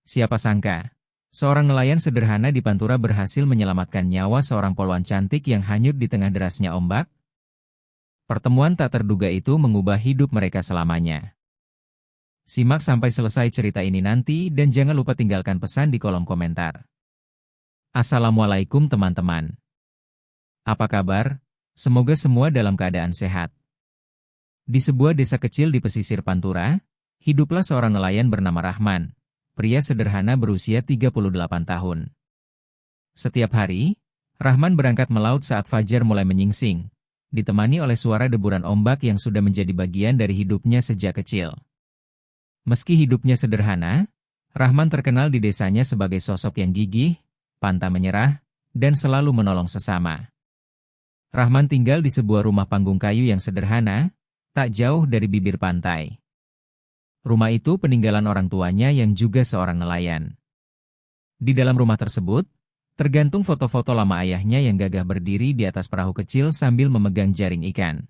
Siapa sangka, seorang nelayan sederhana di Pantura berhasil menyelamatkan nyawa seorang poluan cantik yang hanyut di tengah derasnya ombak. Pertemuan tak terduga itu mengubah hidup mereka selamanya. Simak sampai selesai cerita ini nanti dan jangan lupa tinggalkan pesan di kolom komentar. Assalamualaikum teman-teman. Apa kabar? Semoga semua dalam keadaan sehat. Di sebuah desa kecil di pesisir Pantura, hiduplah seorang nelayan bernama Rahman, pria sederhana berusia 38 tahun. Setiap hari, Rahman berangkat melaut saat fajar mulai menyingsing, ditemani oleh suara deburan ombak yang sudah menjadi bagian dari hidupnya sejak kecil. Meski hidupnya sederhana, Rahman terkenal di desanya sebagai sosok yang gigih, pantang menyerah, dan selalu menolong sesama. Rahman tinggal di sebuah rumah panggung kayu yang sederhana, tak jauh dari bibir pantai. Rumah itu peninggalan orang tuanya yang juga seorang nelayan. Di dalam rumah tersebut, tergantung foto-foto lama ayahnya yang gagah berdiri di atas perahu kecil sambil memegang jaring ikan.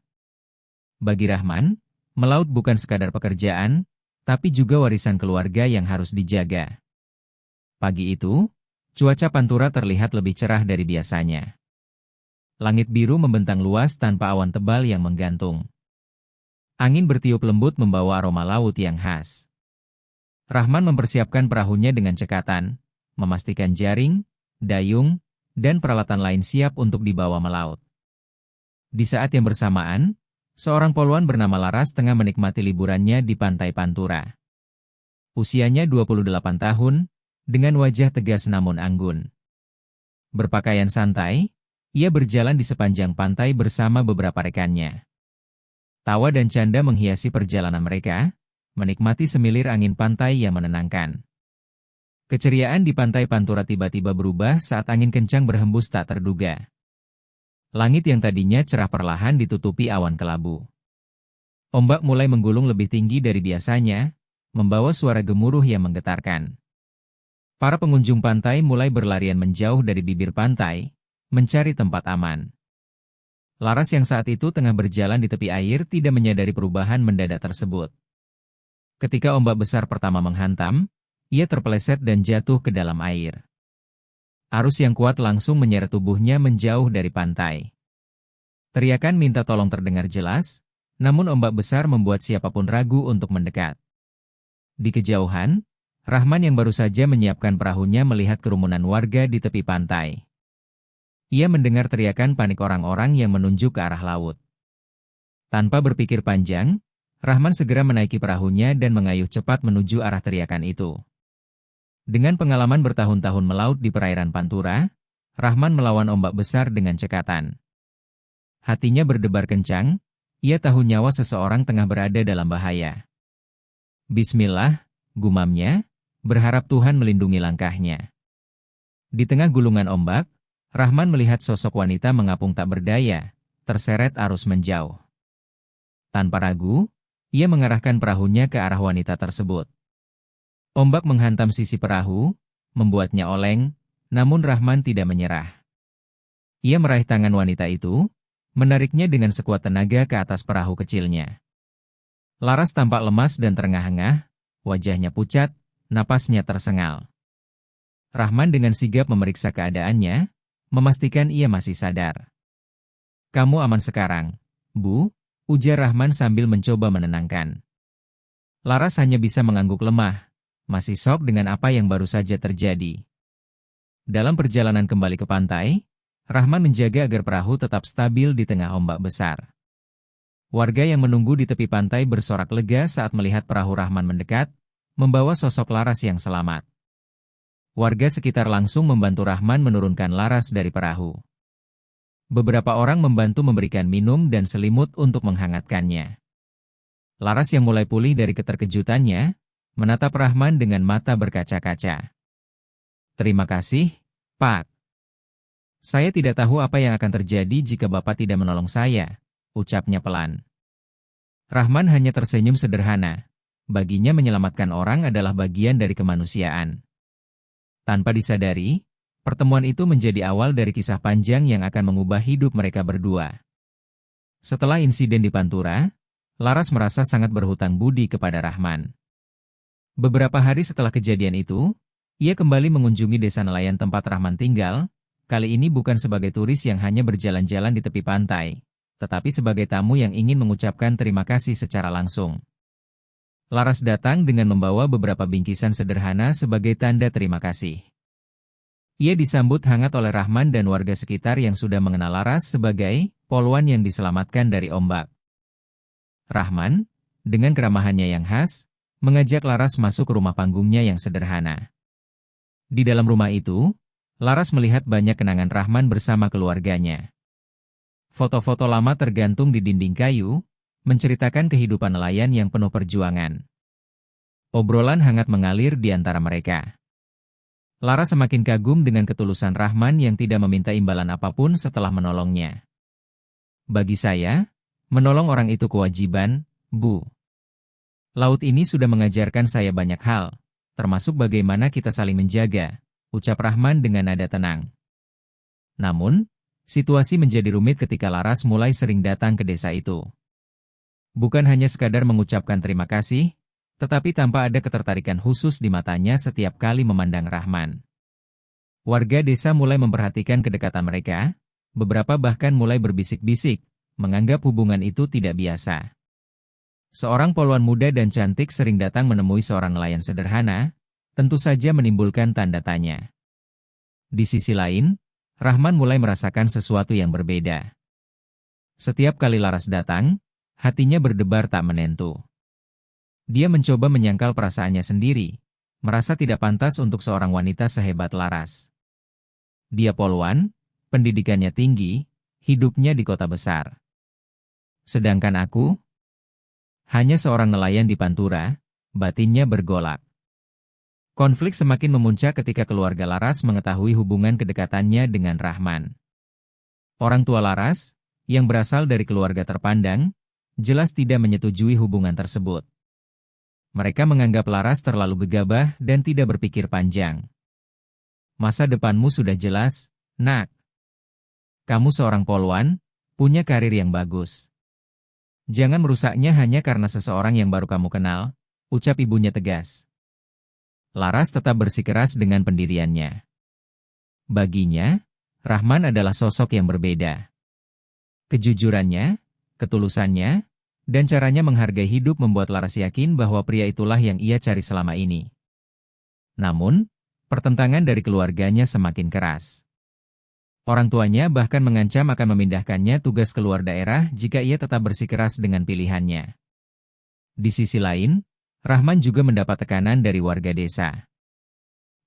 Bagi Rahman, melaut bukan sekadar pekerjaan, tapi juga warisan keluarga yang harus dijaga. Pagi itu, cuaca Pantura terlihat lebih cerah dari biasanya. Langit biru membentang luas tanpa awan tebal yang menggantung. Angin bertiup lembut membawa aroma laut yang khas. Rahman mempersiapkan perahunya dengan cekatan, memastikan jaring, dayung, dan peralatan lain siap untuk dibawa melaut. Di saat yang bersamaan, seorang poluan bernama Laras tengah menikmati liburannya di pantai Pantura. Usianya 28 tahun, dengan wajah tegas namun anggun. Berpakaian santai, ia berjalan di sepanjang pantai bersama beberapa rekannya. Tawa dan canda menghiasi perjalanan mereka, menikmati semilir angin pantai yang menenangkan. Keceriaan di pantai Pantura tiba-tiba berubah saat angin kencang berhembus tak terduga. Langit yang tadinya cerah perlahan ditutupi awan kelabu. Ombak mulai menggulung lebih tinggi dari biasanya, membawa suara gemuruh yang menggetarkan. Para pengunjung pantai mulai berlarian menjauh dari bibir pantai, mencari tempat aman. Laras yang saat itu tengah berjalan di tepi air tidak menyadari perubahan mendadak tersebut. Ketika ombak besar pertama menghantam, ia terpeleset dan jatuh ke dalam air. Arus yang kuat langsung menyeret tubuhnya menjauh dari pantai. Teriakan minta tolong terdengar jelas, namun ombak besar membuat siapapun ragu untuk mendekat. Di kejauhan, Rahman yang baru saja menyiapkan perahunya melihat kerumunan warga di tepi pantai. Ia mendengar teriakan panik orang-orang yang menunjuk ke arah laut. Tanpa berpikir panjang, Rahman segera menaiki perahunya dan mengayuh cepat menuju arah teriakan itu. Dengan pengalaman bertahun-tahun melaut di perairan Pantura, Rahman melawan ombak besar dengan cekatan. Hatinya berdebar kencang, ia tahu nyawa seseorang tengah berada dalam bahaya. Bismillah, gumamnya, berharap Tuhan melindungi langkahnya. Di tengah gulungan ombak, Rahman melihat sosok wanita mengapung tak berdaya, terseret arus menjauh. Tanpa ragu, ia mengarahkan perahunya ke arah wanita tersebut. Ombak menghantam sisi perahu, membuatnya oleng, namun Rahman tidak menyerah. Ia meraih tangan wanita itu, menariknya dengan sekuat tenaga ke atas perahu kecilnya. Laras tampak lemas dan terengah-engah, wajahnya pucat, napasnya tersengal. Rahman dengan sigap memeriksa keadaannya, memastikan ia masih sadar. "Kamu aman sekarang, Bu?" ujar Rahman sambil mencoba menenangkan. Laras hanya bisa mengangguk lemah, masih syok dengan apa yang baru saja terjadi. Dalam perjalanan kembali ke pantai, Rahman menjaga agar perahu tetap stabil di tengah ombak besar. Warga yang menunggu di tepi pantai bersorak lega saat melihat perahu Rahman mendekat, membawa sosok Laras yang selamat. Warga sekitar langsung membantu Rahman menurunkan Laras dari perahu. Beberapa orang membantu memberikan minum dan selimut untuk menghangatkannya. Laras yang mulai pulih dari keterkejutannya, menatap Rahman dengan mata berkaca-kaca. "Terima kasih, Pak. Saya tidak tahu apa yang akan terjadi jika Bapak tidak menolong saya," ucapnya pelan. Rahman hanya tersenyum sederhana. Baginya menyelamatkan orang adalah bagian dari kemanusiaan. Tanpa disadari, pertemuan itu menjadi awal dari kisah panjang yang akan mengubah hidup mereka berdua. Setelah insiden di Pantura, Laras merasa sangat berhutang budi kepada Rahman. Beberapa hari setelah kejadian itu, Ia kembali mengunjungi desa nelayan tempat Rahman tinggal, kali ini bukan sebagai turis yang hanya berjalan-jalan di tepi pantai, tetapi sebagai tamu yang ingin mengucapkan terima kasih secara langsung. Laras datang dengan membawa beberapa bingkisan sederhana sebagai tanda terima kasih. Ia disambut hangat oleh Rahman dan warga sekitar yang sudah mengenal Laras sebagai polwan yang diselamatkan dari ombak. Rahman, dengan keramahannya yang khas, mengajak Laras masuk ke rumah panggungnya yang sederhana. Di dalam rumah itu, Laras melihat banyak kenangan Rahman bersama keluarganya. Foto-foto lama tergantung di dinding kayu, menceritakan kehidupan nelayan yang penuh perjuangan. Obrolan hangat mengalir di antara mereka. Laras semakin kagum dengan ketulusan Rahman yang tidak meminta imbalan apapun setelah menolongnya. Bagi saya, menolong orang itu kewajiban, Bu. Laut ini sudah mengajarkan saya banyak hal, termasuk bagaimana kita saling menjaga, ucap Rahman dengan nada tenang. Namun, situasi menjadi rumit ketika Laras mulai sering datang ke desa itu. Bukan hanya sekadar mengucapkan terima kasih, tetapi tanpa ada ketertarikan khusus di matanya setiap kali memandang Rahman. Warga desa mulai memperhatikan kedekatan mereka, beberapa bahkan mulai berbisik-bisik, menganggap hubungan itu tidak biasa. Seorang polwan muda dan cantik sering datang menemui seorang nelayan sederhana, tentu saja menimbulkan tanda tanya. Di sisi lain, Rahman mulai merasakan sesuatu yang berbeda. Setiap kali Laras datang, hatinya berdebar tak menentu. Dia mencoba menyangkal perasaannya sendiri, merasa tidak pantas untuk seorang wanita sehebat Laras. Dia polwan, pendidikannya tinggi, hidupnya di kota besar. Sedangkan aku, hanya seorang nelayan di Pantura, batinnya bergolak. Konflik semakin memuncak ketika keluarga Laras mengetahui hubungan kedekatannya dengan Rahman. Orang tua Laras, yang berasal dari keluarga terpandang, jelas tidak menyetujui hubungan tersebut. Mereka menganggap Laras terlalu gegabah dan tidak berpikir panjang. Masa depanmu sudah jelas, Nak. Kamu seorang polwan, punya karir yang bagus. Jangan merusaknya hanya karena seseorang yang baru kamu kenal, ucap ibunya tegas. Laras tetap bersikeras dengan pendiriannya. Baginya, Rahman adalah sosok yang berbeda. Kejujurannya, ketulusannya, dan caranya menghargai hidup membuat Laras yakin bahwa pria itulah yang ia cari selama ini. Namun, pertentangan dari keluarganya semakin keras. Orang tuanya bahkan mengancam akan memindahkannya tugas keluar daerah jika ia tetap bersikeras dengan pilihannya. Di sisi lain, Rahman juga mendapat tekanan dari warga desa.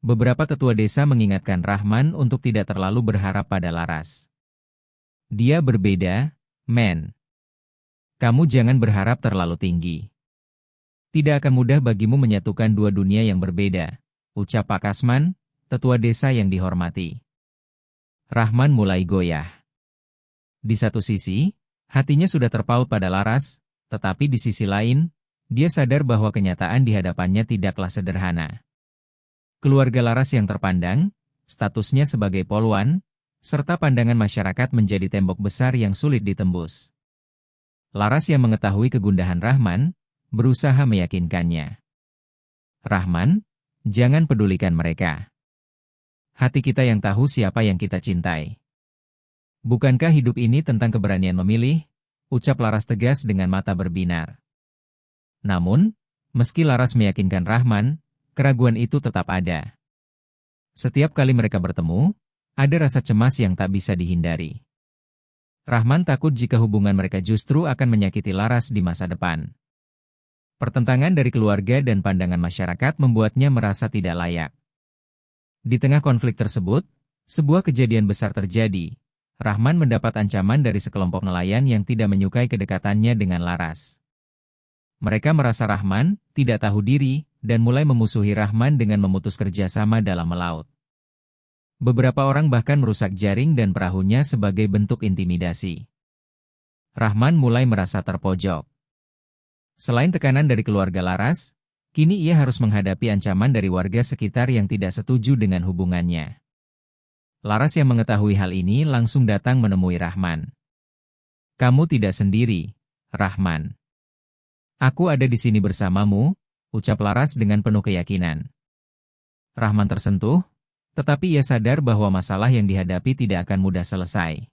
Beberapa tetua desa mengingatkan Rahman untuk tidak terlalu berharap pada Laras. Dia berbeda, men. Kamu jangan berharap terlalu tinggi. Tidak akan mudah bagimu menyatukan dua dunia yang berbeda, ucap Pak Kasman, tetua desa yang dihormati. Rahman mulai goyah. Di satu sisi, hatinya sudah terpaut pada Laras, tetapi di sisi lain, dia sadar bahwa kenyataan di hadapannya tidaklah sederhana. Keluarga Laras yang terpandang, statusnya sebagai polwan, serta pandangan masyarakat menjadi tembok besar yang sulit ditembus. Laras yang mengetahui kegundahan Rahman, berusaha meyakinkannya. Rahman, jangan pedulikan mereka. Hati kita yang tahu siapa yang kita cintai. Bukankah hidup ini tentang keberanian memilih? Ucap Laras tegas dengan mata berbinar. Namun, meski Laras meyakinkan Rahman, keraguan itu tetap ada. Setiap kali mereka bertemu, ada rasa cemas yang tak bisa dihindari. Rahman takut jika hubungan mereka justru akan menyakiti Laras di masa depan. Pertentangan dari keluarga dan pandangan masyarakat membuatnya merasa tidak layak. Di tengah konflik tersebut, sebuah kejadian besar terjadi. Rahman mendapat ancaman dari sekelompok nelayan yang tidak menyukai kedekatannya dengan Laras. Mereka merasa Rahman tidak tahu diri dan mulai memusuhi Rahman dengan memutus kerjasama dalam melaut. Beberapa orang bahkan merusak jaring dan perahunya sebagai bentuk intimidasi. Rahman mulai merasa terpojok. Selain tekanan dari keluarga Laras, kini ia harus menghadapi ancaman dari warga sekitar yang tidak setuju dengan hubungannya. Laras yang mengetahui hal ini langsung datang menemui Rahman. Kamu tidak sendiri, Rahman. Aku ada di sini bersamamu, ucap Laras dengan penuh keyakinan. Rahman tersentuh, tetapi ia sadar bahwa masalah yang dihadapi tidak akan mudah selesai.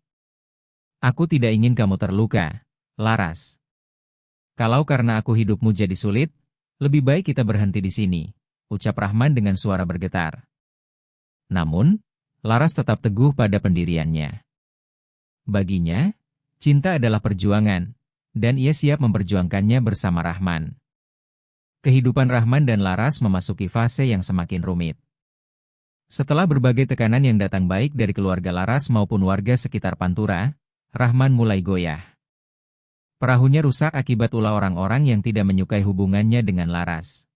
Aku tidak ingin kamu terluka, Laras. Kalau karena aku hidupmu jadi sulit, lebih baik kita berhenti di sini, ucap Rahman dengan suara bergetar. Namun, Laras tetap teguh pada pendiriannya. Baginya, cinta adalah perjuangan, dan ia siap memperjuangkannya bersama Rahman. Kehidupan Rahman dan Laras memasuki fase yang semakin rumit. Setelah berbagai tekanan yang datang baik dari keluarga Laras maupun warga sekitar Pantura, Rahman mulai goyah. Perahunya rusak akibat ulah orang-orang yang tidak menyukai hubungannya dengan Laras.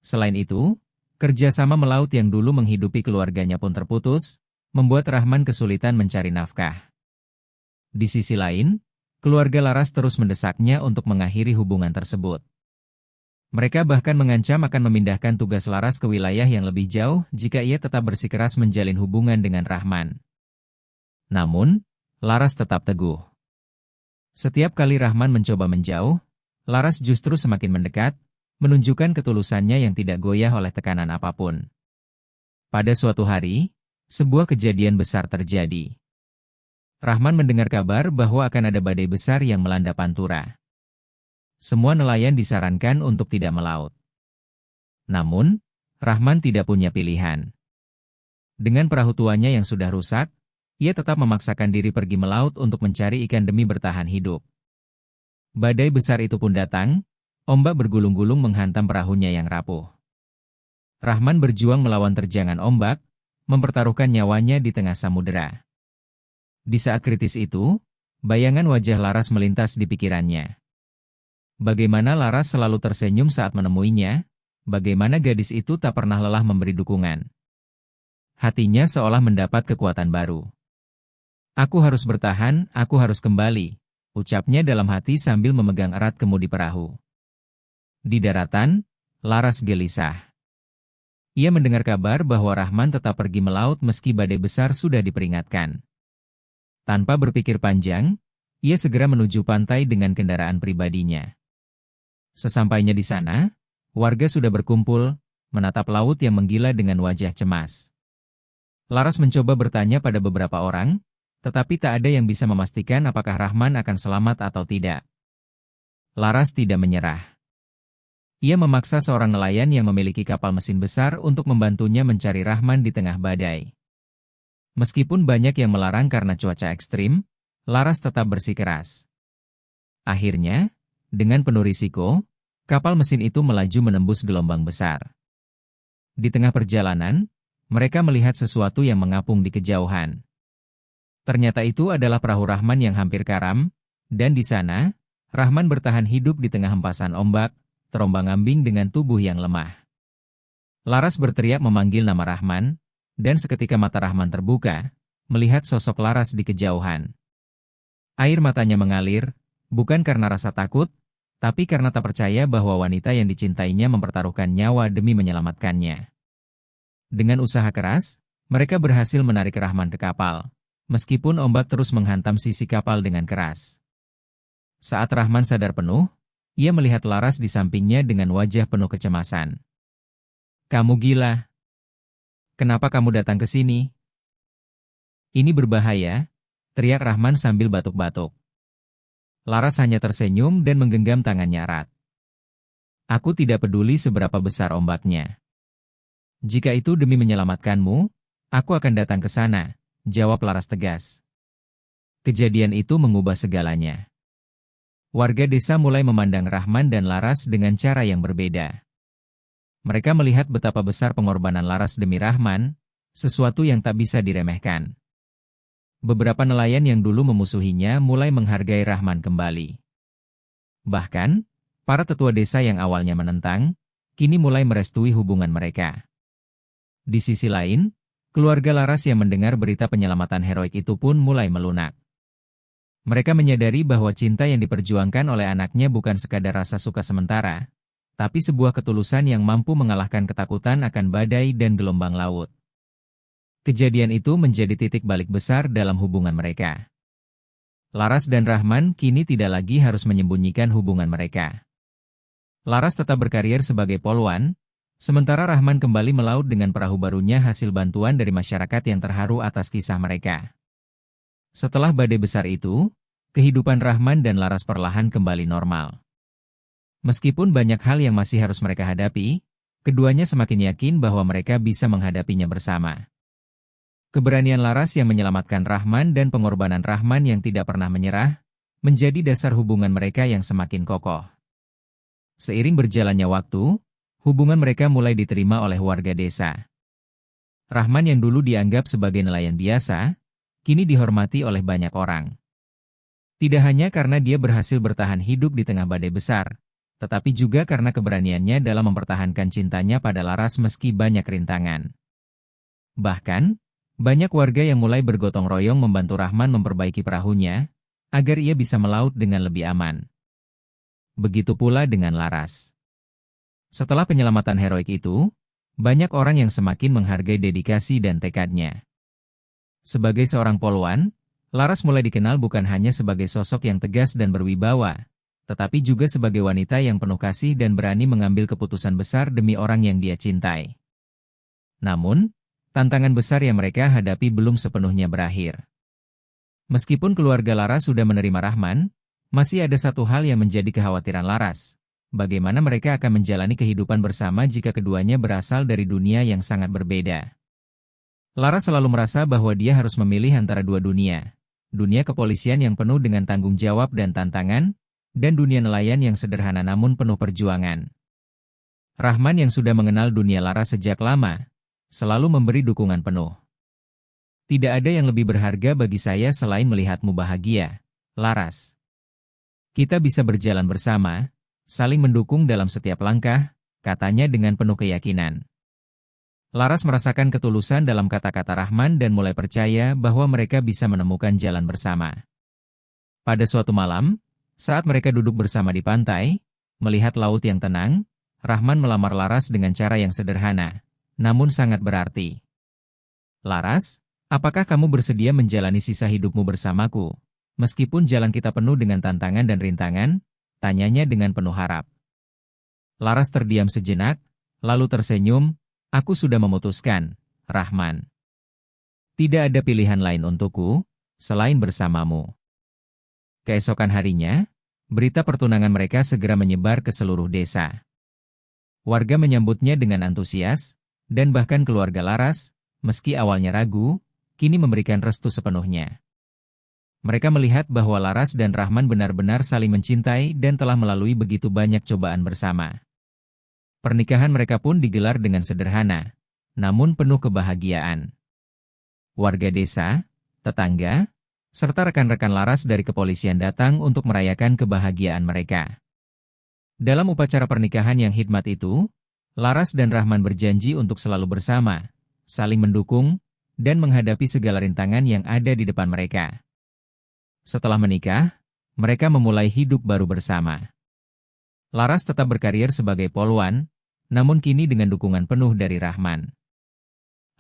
Selain itu, kerjasama melaut yang dulu menghidupi keluarganya pun terputus, membuat Rahman kesulitan mencari nafkah. Di sisi lain, keluarga Laras terus mendesaknya untuk mengakhiri hubungan tersebut. Mereka bahkan mengancam akan memindahkan tugas Laras ke wilayah yang lebih jauh jika ia tetap bersikeras menjalin hubungan dengan Rahman. Namun, Laras tetap teguh. Setiap kali Rahman mencoba menjauh, Laras justru semakin mendekat, menunjukkan ketulusannya yang tidak goyah oleh tekanan apapun. Pada suatu hari, sebuah kejadian besar terjadi. Rahman mendengar kabar bahwa akan ada badai besar yang melanda Pantura. Semua nelayan disarankan untuk tidak melaut. Namun, Rahman tidak punya pilihan. Dengan perahu tuanya yang sudah rusak, ia tetap memaksakan diri pergi melaut untuk mencari ikan demi bertahan hidup. Badai besar itu pun datang, ombak bergulung-gulung menghantam perahunya yang rapuh. Rahman berjuang melawan terjangan ombak, mempertaruhkan nyawanya di tengah samudera. Di saat kritis itu, bayangan wajah Laras melintas di pikirannya. Bagaimana Laras selalu tersenyum saat menemuinya, bagaimana gadis itu tak pernah lelah memberi dukungan. Hatinya seolah mendapat kekuatan baru. Aku harus bertahan, aku harus kembali, ucapnya dalam hati sambil memegang erat kemudi perahu. Di daratan, Laras gelisah. Ia mendengar kabar bahwa Rahman tetap pergi melaut meski badai besar sudah diperingatkan. Tanpa berpikir panjang, ia segera menuju pantai dengan kendaraan pribadinya. Sesampainya di sana, warga sudah berkumpul, menatap laut yang menggila dengan wajah cemas. Laras mencoba bertanya pada beberapa orang, tetapi tak ada yang bisa memastikan apakah Rahman akan selamat atau tidak. Laras tidak menyerah. Ia memaksa seorang nelayan yang memiliki kapal mesin besar untuk membantunya mencari Rahman di tengah badai. Meskipun banyak yang melarang karena cuaca ekstrim, Laras tetap bersikeras. Akhirnya, dengan penuh risiko, kapal mesin itu melaju menembus gelombang besar. Di tengah perjalanan, mereka melihat sesuatu yang mengapung di kejauhan. Ternyata itu adalah perahu Rahman yang hampir karam, dan di sana, Rahman bertahan hidup di tengah hempasan ombak, terombang-ambing dengan tubuh yang lemah. Laras berteriak memanggil nama Rahman, dan seketika mata Rahman terbuka, melihat sosok Laras di kejauhan. Air matanya mengalir, bukan karena rasa takut, tapi karena tak percaya bahwa wanita yang dicintainya mempertaruhkan nyawa demi menyelamatkannya. Dengan usaha keras, mereka berhasil menarik Rahman ke kapal, meskipun ombak terus menghantam sisi kapal dengan keras. Saat Rahman sadar penuh, ia melihat Laras di sampingnya dengan wajah penuh kecemasan. "Kamu gila. Kenapa kamu datang ke sini? Ini berbahaya," teriak Rahman sambil batuk-batuk. Laras hanya tersenyum dan menggenggam tangannya erat. "Aku tidak peduli seberapa besar ombaknya. Jika itu demi menyelamatkanmu, aku akan datang ke sana," jawab Laras tegas. Kejadian itu mengubah segalanya. Warga desa mulai memandang Rahman dan Laras dengan cara yang berbeda. Mereka melihat betapa besar pengorbanan Laras demi Rahman, sesuatu yang tak bisa diremehkan. Beberapa nelayan yang dulu memusuhinya mulai menghargai Rahman kembali. Bahkan, para tetua desa yang awalnya menentang, kini mulai merestui hubungan mereka. Di sisi lain, keluarga Laras yang mendengar berita penyelamatan heroik itu pun mulai melunak. Mereka menyadari bahwa cinta yang diperjuangkan oleh anaknya bukan sekadar rasa suka sementara, tapi sebuah ketulusan yang mampu mengalahkan ketakutan akan badai dan gelombang laut. Kejadian itu menjadi titik balik besar dalam hubungan mereka. Laras dan Rahman kini tidak lagi harus menyembunyikan hubungan mereka. Laras tetap berkarir sebagai polwan, Sementara Rahman kembali melaut dengan perahu barunya hasil bantuan dari masyarakat yang terharu atas kisah mereka. Setelah badai besar itu, kehidupan Rahman dan Laras perlahan kembali normal. Meskipun banyak hal yang masih harus mereka hadapi, keduanya semakin yakin bahwa mereka bisa menghadapinya bersama. Keberanian Laras yang menyelamatkan Rahman dan pengorbanan Rahman yang tidak pernah menyerah, menjadi dasar hubungan mereka yang semakin kokoh. Seiring berjalannya waktu, hubungan mereka mulai diterima oleh warga desa. Rahman yang dulu dianggap sebagai nelayan biasa, kini dihormati oleh banyak orang. Tidak hanya karena dia berhasil bertahan hidup di tengah badai besar, tetapi juga karena keberaniannya dalam mempertahankan cintanya pada Laras meski banyak rintangan. Bahkan, banyak warga yang mulai bergotong royong membantu Rahman memperbaiki perahunya, agar ia bisa melaut dengan lebih aman. Begitu pula dengan Laras. Setelah penyelamatan heroik itu, banyak orang yang semakin menghargai dedikasi dan tekadnya. Sebagai seorang poluan, Laras mulai dikenal bukan hanya sebagai sosok yang tegas dan berwibawa, tetapi juga sebagai wanita yang penuh kasih dan berani mengambil keputusan besar demi orang yang dia cintai. Namun, tantangan besar yang mereka hadapi belum sepenuhnya berakhir. Meskipun keluarga Laras sudah menerima Rahman, masih ada satu hal yang menjadi kekhawatiran Laras. Bagaimana mereka akan menjalani kehidupan bersama jika keduanya berasal dari dunia yang sangat berbeda. Laras selalu merasa bahwa dia harus memilih antara dua dunia. Dunia kepolisian yang penuh dengan tanggung jawab dan tantangan, dan dunia nelayan yang sederhana namun penuh perjuangan. Rahman yang sudah mengenal dunia Laras sejak lama, selalu memberi dukungan penuh. Tidak ada yang lebih berharga bagi saya selain melihatmu bahagia, Laras. Kita bisa berjalan bersama, saling mendukung dalam setiap langkah, katanya dengan penuh keyakinan. Laras merasakan ketulusan dalam kata-kata Rahman dan mulai percaya bahwa mereka bisa menemukan jalan bersama. Pada suatu malam, saat mereka duduk bersama di pantai, melihat laut yang tenang, Rahman melamar Laras dengan cara yang sederhana, namun sangat berarti. Laras, apakah kamu bersedia menjalani sisa hidupmu bersamaku, meskipun jalan kita penuh dengan tantangan dan rintangan? Tanyanya dengan penuh harap. Laras terdiam sejenak, lalu tersenyum, aku sudah memutuskan, Rahman. Tidak ada pilihan lain untukku, selain bersamamu. Keesokan harinya, berita pertunangan mereka segera menyebar ke seluruh desa. Warga menyambutnya dengan antusias, dan bahkan keluarga Laras, meski awalnya ragu, kini memberikan restu sepenuhnya. Mereka melihat bahwa Laras dan Rahman benar-benar saling mencintai dan telah melalui begitu banyak cobaan bersama. Pernikahan mereka pun digelar dengan sederhana, namun penuh kebahagiaan. Warga desa, tetangga, serta rekan-rekan Laras dari kepolisian datang untuk merayakan kebahagiaan mereka. Dalam upacara pernikahan yang hikmat itu, Laras dan Rahman berjanji untuk selalu bersama, saling mendukung, dan menghadapi segala rintangan yang ada di depan mereka. Setelah menikah, mereka memulai hidup baru bersama. Laras tetap berkarir sebagai poluan, namun kini dengan dukungan penuh dari Rahman.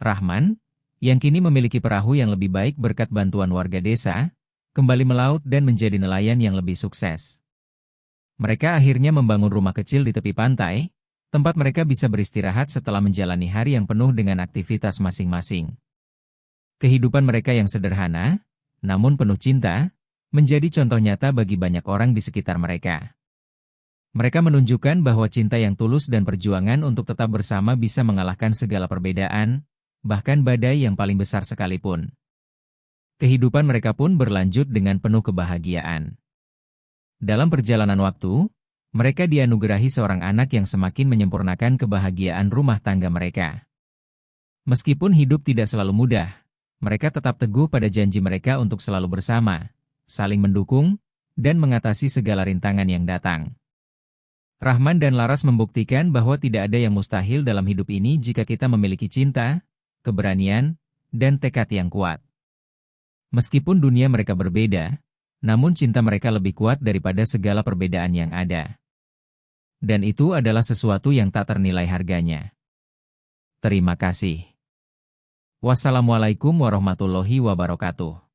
Rahman, yang kini memiliki perahu yang lebih baik berkat bantuan warga desa, kembali melaut dan menjadi nelayan yang lebih sukses. Mereka akhirnya membangun rumah kecil di tepi pantai, tempat mereka bisa beristirahat setelah menjalani hari yang penuh dengan aktivitas masing-masing. Kehidupan mereka yang sederhana, namun penuh cinta, menjadi contoh nyata bagi banyak orang di sekitar mereka. Mereka menunjukkan bahwa cinta yang tulus dan perjuangan untuk tetap bersama bisa mengalahkan segala perbedaan, bahkan badai yang paling besar sekalipun. Kehidupan mereka pun berlanjut dengan penuh kebahagiaan. Dalam perjalanan waktu, mereka dianugerahi seorang anak yang semakin menyempurnakan kebahagiaan rumah tangga mereka. Meskipun hidup tidak selalu mudah, mereka tetap teguh pada janji mereka untuk selalu bersama, saling mendukung, dan mengatasi segala rintangan yang datang. Rahman dan Laras membuktikan bahwa tidak ada yang mustahil dalam hidup ini jika kita memiliki cinta, keberanian, dan tekad yang kuat. Meskipun dunia mereka berbeda, namun cinta mereka lebih kuat daripada segala perbedaan yang ada. Dan itu adalah sesuatu yang tak ternilai harganya. Terima kasih. Wassalamualaikum warahmatullahi wabarakatuh.